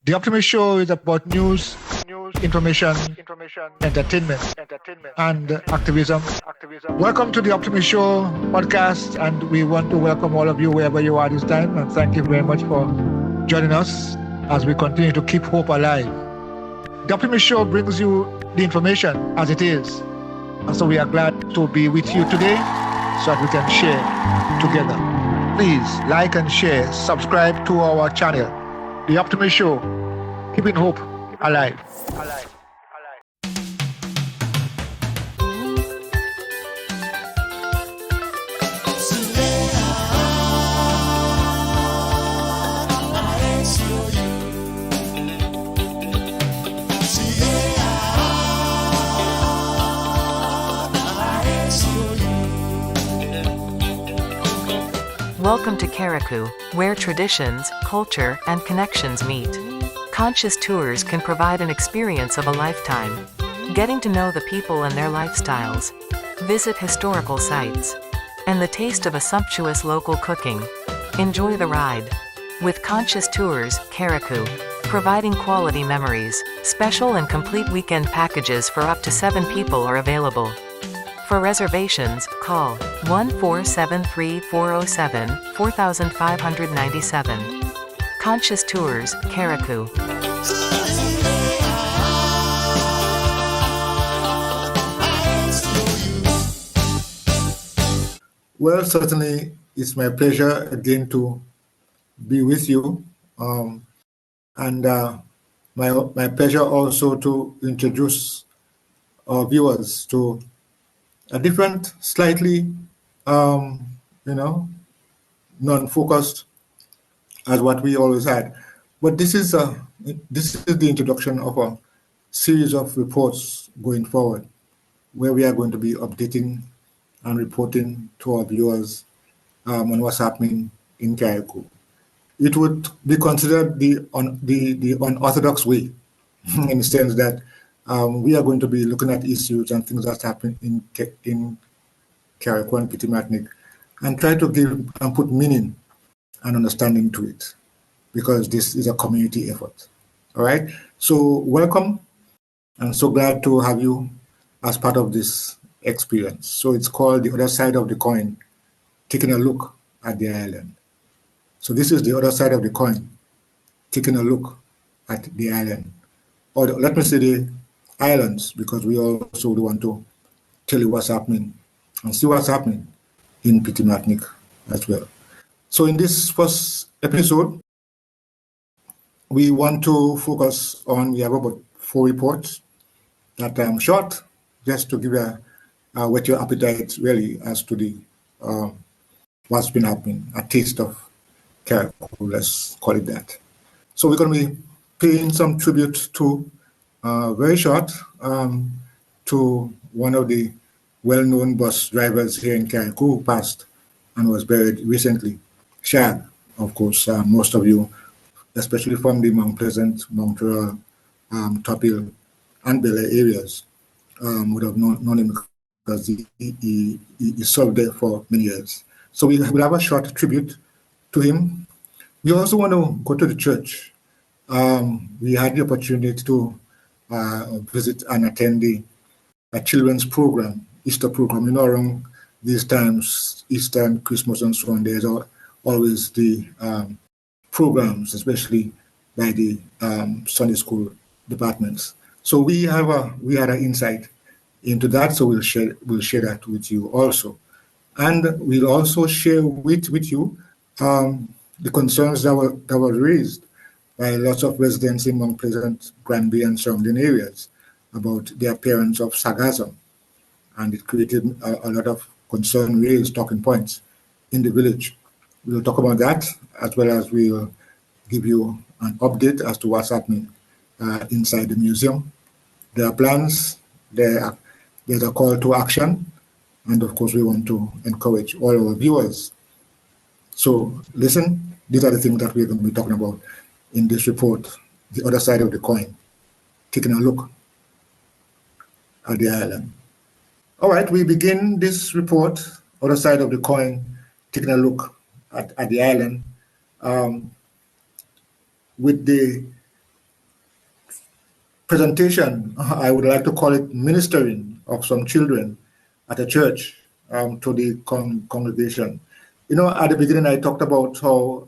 The Optimist Show is about news, information, entertainment, and activism. Welcome to the Optimist Show podcast, and we want to welcome all of you wherever you are this time, and thank you very much for joining us as we continue to keep hope alive. The Optimist Show brings you the information as it is, and so we are glad to be with you today so that we can share together. Please like and share, subscribe to our channel, The Optimist Show, keeping hope alive. Welcome to Carriacou, where traditions, culture, and connections meet. Conscious tours can provide an experience of a lifetime. Getting to know the people and their lifestyles. Visit historical sites. And the taste of a sumptuous local cooking. Enjoy the ride. With Conscious Tours, Carriacou. Providing quality memories. Special and complete weekend packages for up to 7 people are available. For reservations, call 1-473-407-4597. Conscious Tours, Carriacou. Well, certainly it's my pleasure again to be with you, and my pleasure also to introduce our viewers to a different, slightly, non-focused as what we always had. But this is the introduction of a series of reports going forward, where we are going to be updating and reporting to our viewers on what's happening in Carriacou. It would be considered the unorthodox way, in the sense that we are going to be looking at issues and things that happen in Carriacou and Petite Martinique and try to give and put meaning and understanding to it, because this is a community effort. All right. So welcome. I'm so glad to have you as part of this experience. So it's called The Other Side of the Coin, taking a look at the island. So this is the other side of the coin, taking a look at the island. Or let me say the islands, because we also want to tell you what's happening and see what's happening in Petite Martinique as well. So in this first episode, we want to focus on, we have about 4 reports that are short, just to give whet your appetite really as to the what's been happening, a taste of Carriacou, let's call it that. So we're going to be paying some tribute to, very short, to one of the well-known bus drivers here in Carriacou who passed and was buried recently, Shag. Of course, most of you, especially from the Mount Pleasant, Mount Royal, Topil, and Belair areas, would have known him because he served there for many years. So we'll have a short tribute to him. We also want to go to the church. We had the opportunity to visit and attend a children's program, Easter program. Around these times, Easter and Christmas and so on, there's always the programs, especially by the Sunday school departments. So we had an insight into that, so we'll share that with you also. And we'll also share with you the concerns that were raised by lots of residents in Mount Pleasant, Granby, and surrounding areas about the appearance of sargassum. And it created a lot of concern, raised talking points in the village. We'll talk about that, as well as we'll give you an update as to what's happening inside the museum. There are plans, there's a call to action, and of course we want to encourage all our viewers. So listen, these are the things that we're going to be talking about in this report, The Other Side of the Coin, taking a look at the island. All right, we begin this report, Other Side of the Coin, taking a look at the island, with the presentation, I would like to call it ministering of some children at a church to the congregation. You know, at the beginning, I talked about how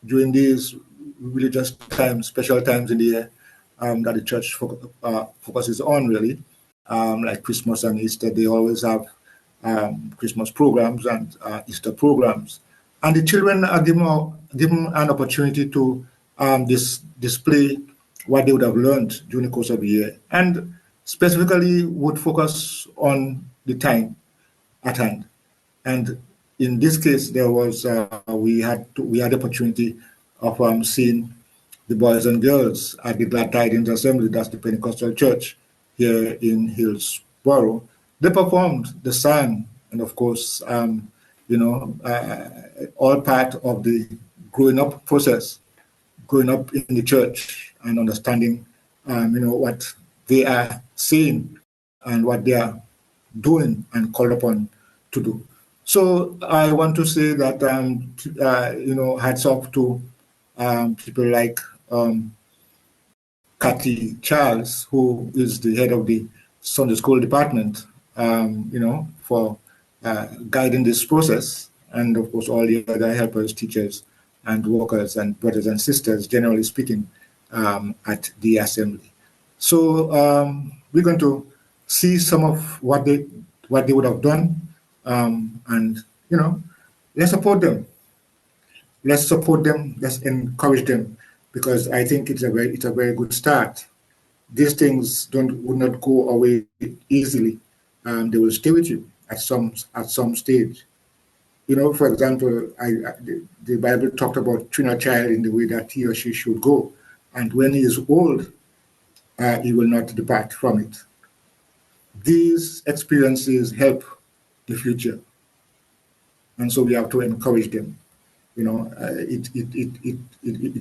during these religious times, special times in the year, that the church focuses on, really, like Christmas and Easter, they always have Christmas programs and Easter programs. And the children are given an opportunity to display what they would have learned during the course of the year, and specifically would focus on the time at hand. And in this case, there was we had the opportunity of seeing the boys and girls at the Glad Tidings Assembly, that's the Pentecostal church here in Hillsborough. They performed, they sang, and of course, all part of the growing up process, growing up in the church and understanding, what they are saying and what they are doing and called upon to do. So I want to say that, hats off to people like Cathy Charles, who is the head of the Sunday School department, for guiding this process, and of course all the other helpers, teachers, and workers, and brothers and sisters, generally speaking, at the assembly. So we're going to see some of what they would have done, and let's support them. Let's support them. Let's encourage them, because I think it's a very good start. These things would not go away easily. They will stay with you at some stage. For example, the Bible talked about train a child in the way that he or she should go, and when he is old, he will not depart from it. These experiences help the future, and so we have to encourage them. It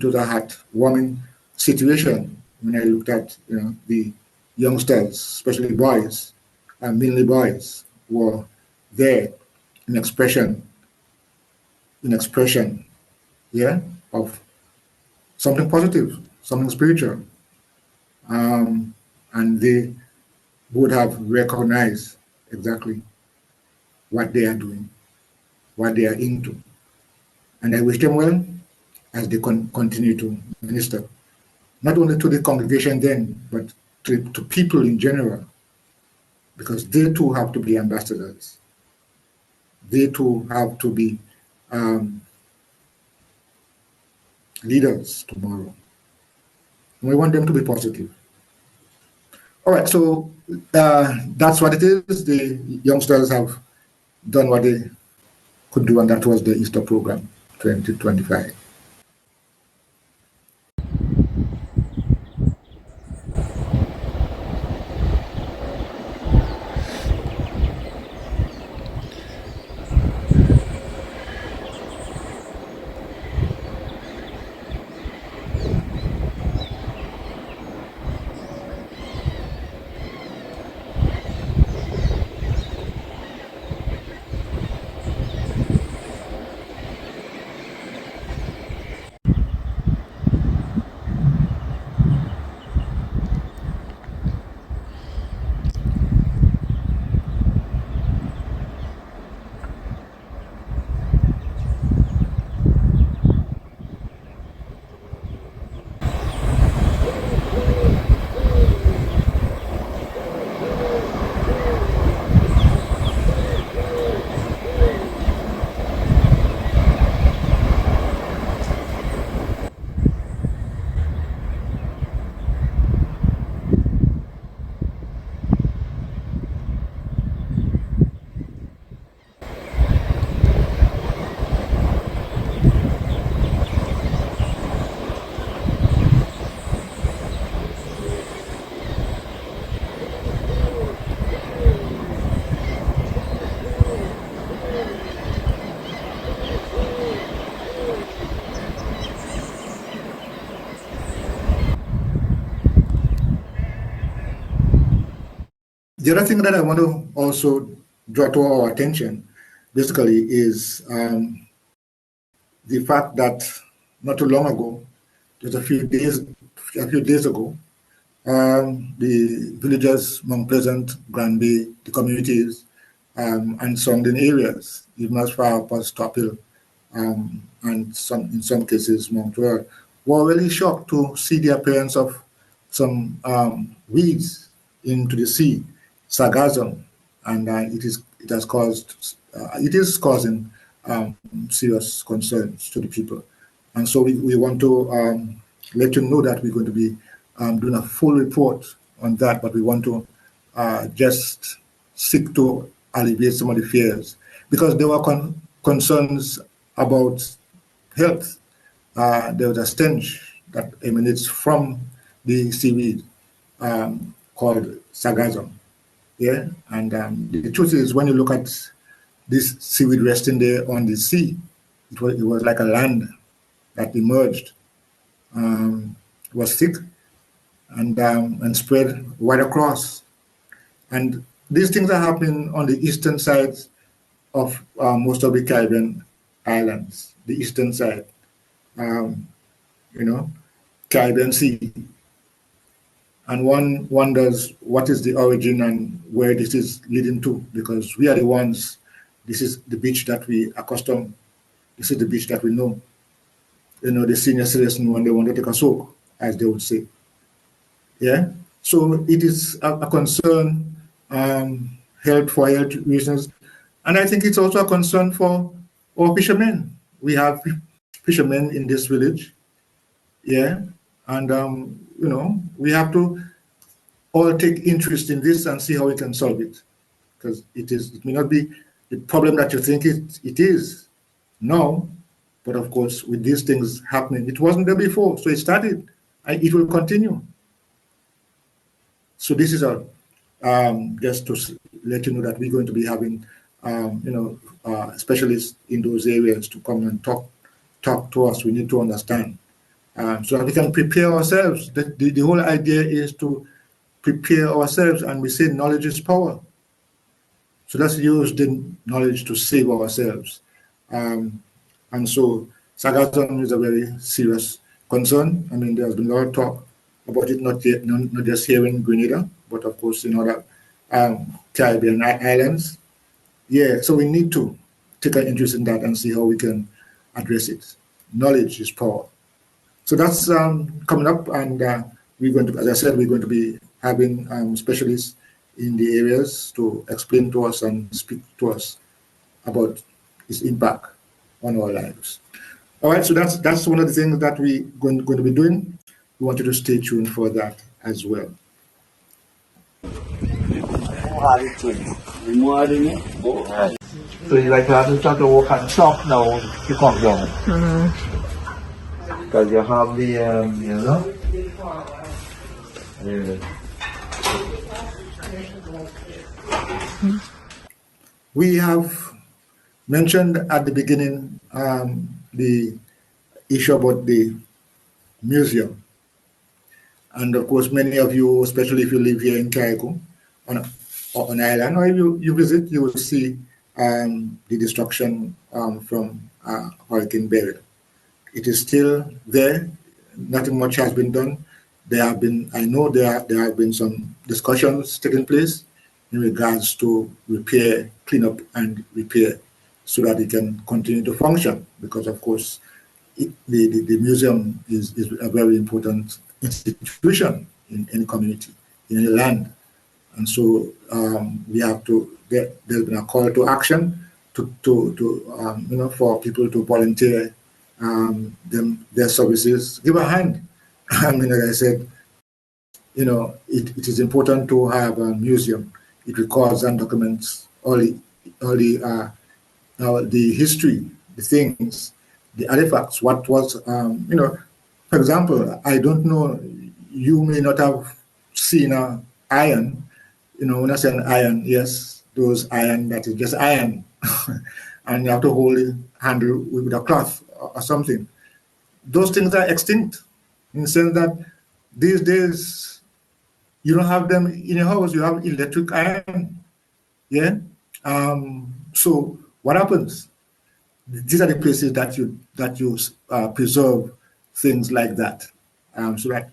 was a heartwarming situation when I looked at the youngsters, especially boys, and mainly boys, were there in expression, of something positive, something spiritual, and they would have recognized exactly what they are doing, what they are into. And I wish them well as they continue to minister, not only to the congregation then, but to people in general, because they too have to be ambassadors. They too have to be leaders tomorrow. And we want them to be positive. All right, so that's what it is. The youngsters have done what they could do, and that was the Easter program 2025. The other thing that I want to also draw to our attention, basically, is the fact that not too long ago, just a few days ago, the villages, Mount Pleasant, Granby, the communities, and surrounding areas, even as far up as Topil, and in some cases Mount Royal, were really shocked to see the appearance of some weeds into the sea, sargassum, and it is causing serious concerns to the people. And so we want to let you know that we're going to be doing a full report on that, but we want to just seek to alleviate some of the fears, because there were concerns about health. There was a stench that emanates from the seaweed called sargassum. Yeah, and the truth is, when you look at this seaweed resting there on the sea, it was like a land that emerged, was thick and spread right across. And these things are happening on the eastern side of most of the Caribbean islands, the eastern side, um, you know, Caribbean Sea. And one wonders what is the origin and where this is leading to, because we are the ones, this is the beach that we accustomed, this is the beach that we know. You know, the senior citizen when they want to take a soak, as they would say. Yeah. So it is a concern, for health reasons. And I think it's also a concern for our fishermen. We have fishermen in this village. Yeah. And, we have to all take interest in this and see how we can solve it. Because it may not be the problem that you think it is now, but of course, with these things happening, it wasn't there before. So it started, and it will continue. So this is just to let you know that we're going to be having, specialists in those areas to come and talk to us. We need to understand so that we can prepare ourselves. The whole idea is to prepare ourselves, and we say knowledge is power. So let's use the knowledge to save ourselves. And so sargassum is a very serious concern. I mean, there's been a lot of talk about it, not just here in Grenada, but of course in other Caribbean islands. Yeah, so we need to take an interest in that and see how we can address it. Knowledge is power. So that's coming up, and we're going to, as I said, we're going to be having specialists in the areas to explain to us and speak to us about its impact on our lives. All right, so that's one of the things that we're going to be doing. We want you to stay tuned for that as well. So you like to have to start to work on soft now to come down. Because you have the, We have mentioned at the beginning the issue about the museum. And of course, many of you, especially if you live here in Carriacou, on island, or if you visit, you will see the destruction from Hurricane Belair. It is still there. Nothing much has been done. I know there have been some discussions taking place in regards to repair, cleanup and repair, so that it can continue to function. Because of course, the museum is a very important institution in any community, in any land. And so we have to, there's been a call to action for people to volunteer their services, give a hand. I mean, like I said, it is important to have a museum. It records and documents all the history, the things, the artifacts, what was, for example, I don't know, you may not have seen an iron. When I say an iron, yes, those iron that is just iron. And you have to hold it, handle with a cloth or something. Those things are extinct in the sense that these days you don't have them in your house, you have electric iron. Yeah. So what happens? These are the places that you preserve things like that, so that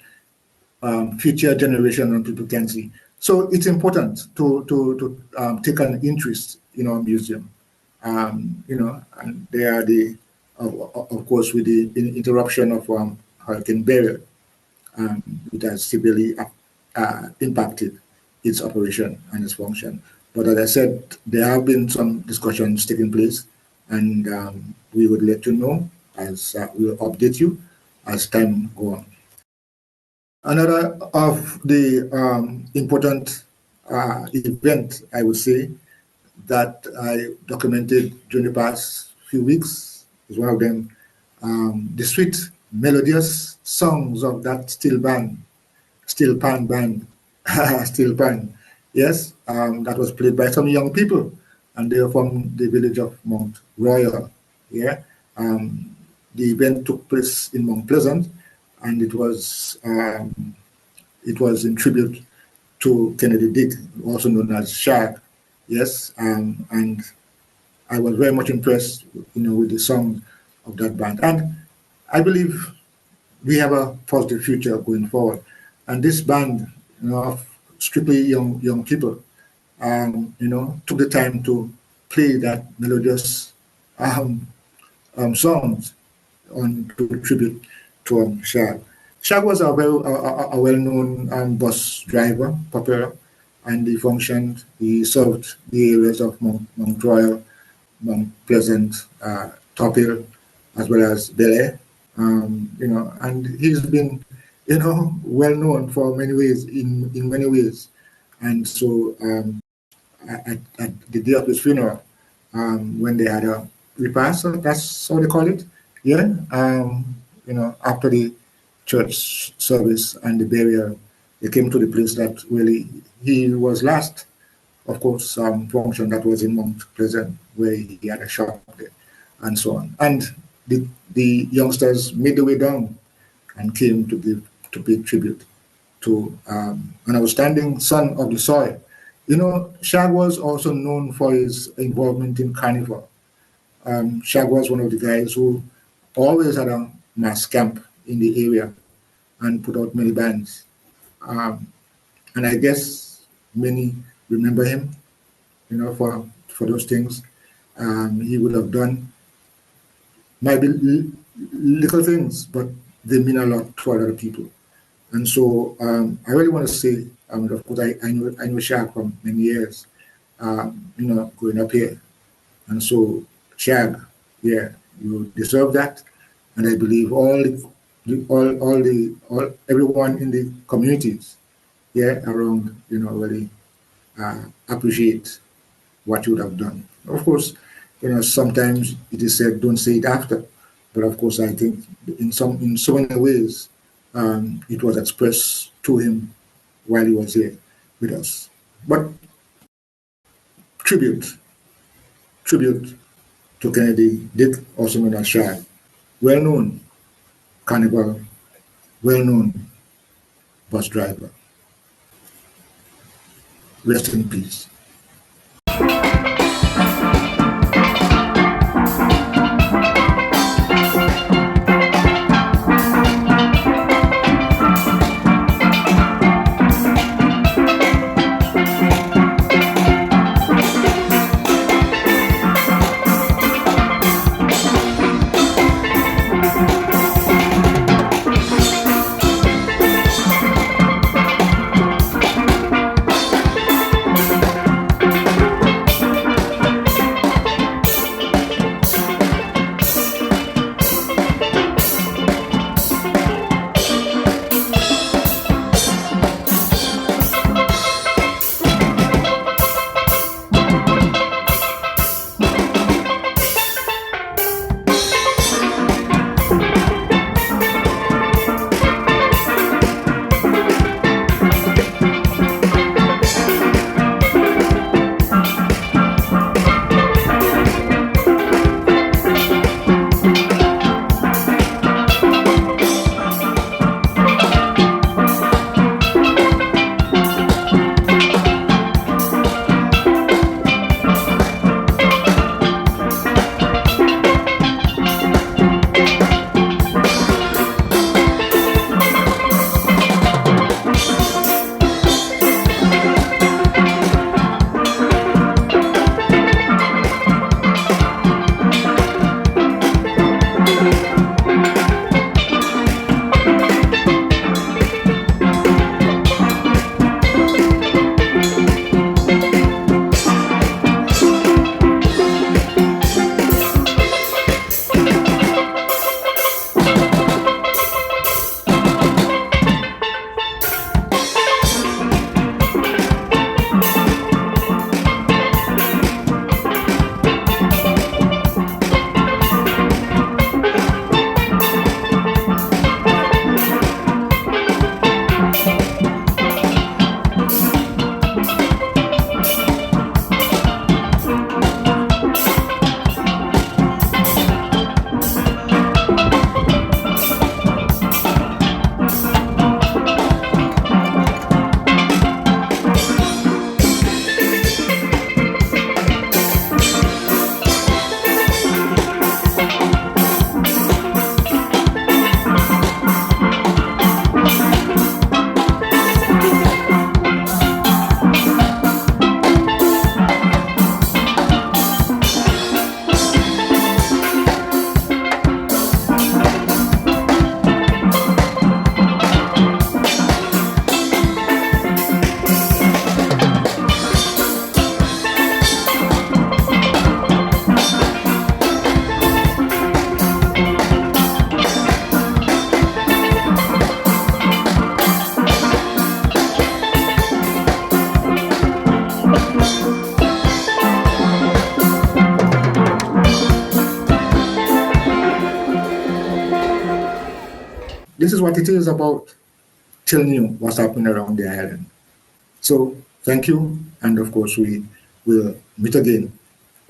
future generation and people can see. So it's important to take an interest in our museum. And they are of course, with the interruption of Hurricane Belair, it has severely impacted its operation and its function. But as I said, there have been some discussions taking place, and we would let you know as we will update you as time goes on. Another of the important event, I would say, that I documented during the past few weeks is one of them, the sweet, melodious songs of that steel pan band, steel pan. Yes, that was played by some young people, and they are from the village of Mount Royal. Yeah, the event took place in Mount Pleasant, and it was in tribute to Kennedy Dick, also known as Shag. Yes, and I was very much impressed, with the song of that band, and I believe we have a positive future going forward. And this band, of strictly young people, took the time to play that melodious songs on to tribute to Shag. Shag was a well-known bus driver, popular, and he served the areas of Mount Royal, Mount Pleasant, Topil, as well as Belair. And he's been, well known for many ways, in many ways. And so at the day of his funeral, when they had a repast, that's how they call it, yeah. After the church service and the burial, they came to the place that really he was last, of course, function that was in Mount Pleasant, where he had a shop there, and so on. And the youngsters made their way down and came to pay tribute to an outstanding son of the soil. Shag was also known for his involvement in carnival. Shag was one of the guys who always had a mass camp in the area and put out many bands. And I guess many remember him, for those things. He would have done maybe little things, but they mean a lot to other people. And so I really want to say, of course, I know Shag for many years, growing up here. And so, Shag, yeah, you deserve that. And I believe everyone in the communities, yeah, around, really appreciate what you would have done. Of course, sometimes it is said, don't say it after. But of course, I think in so many ways, it was expressed to him while he was here with us. But tribute to Kennedy Dick, also known as Shag, well-known carnival, well-known bus driver. Rest in peace. this is what it is about telling you what's happening around the island. So thank you, and of course we will meet again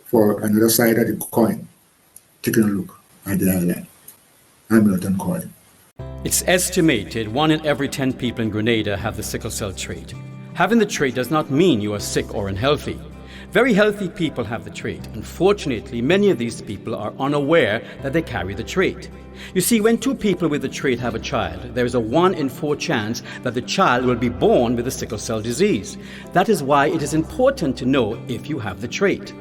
for another side of the coin, taking a look at the island. I'm Milton Coy. It's estimated 1 in every 10 people in Grenada have the sickle cell trait. Having the trait does not mean you are sick or unhealthy. Very healthy people have the trait. Unfortunately, many of these people are unaware that they carry the trait. You see, when 2 people with the trait have a child, there is a 1 in 4 chance that the child will be born with the sickle cell disease. That is why it is important to know if you have the trait.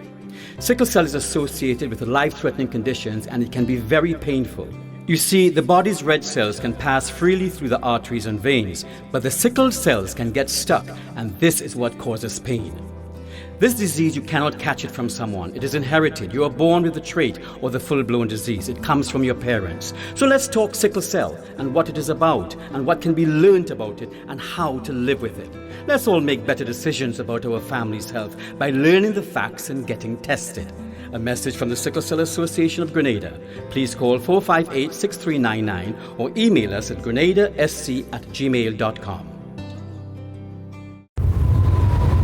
Sickle cell is associated with life-threatening conditions, and it can be very painful. You see, the body's red cells can pass freely through the arteries and veins, but the sickle cells can get stuck, and this is what causes pain. This disease, you cannot catch it from someone. It is inherited. You are born with the trait or the full-blown disease. It comes from your parents. So let's talk sickle cell and what it is about and what can be learned about it and how to live with it. Let's all make better decisions about our family's health by learning the facts and getting tested. A message from the Sickle Cell Association of Grenada. Please call 458-6399 or email us at grenadasc@gmail.com.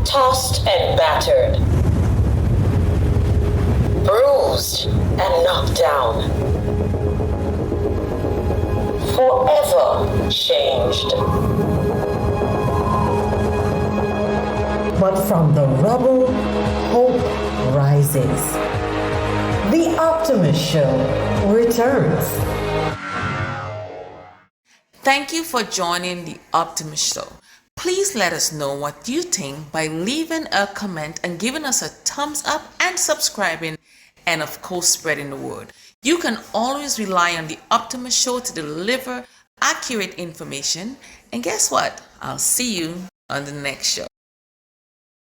Tossed and battered, bruised and knocked down, forever changed. But from the rubble, hope rises. The Optimist Show returns. Thank you for joining the Optimist Show. Please let us know what you think by leaving a comment and giving us a thumbs up and subscribing, and of course spreading the word. You can always rely on the Optimist Show to deliver accurate information, and guess what? I'll see you on the next show.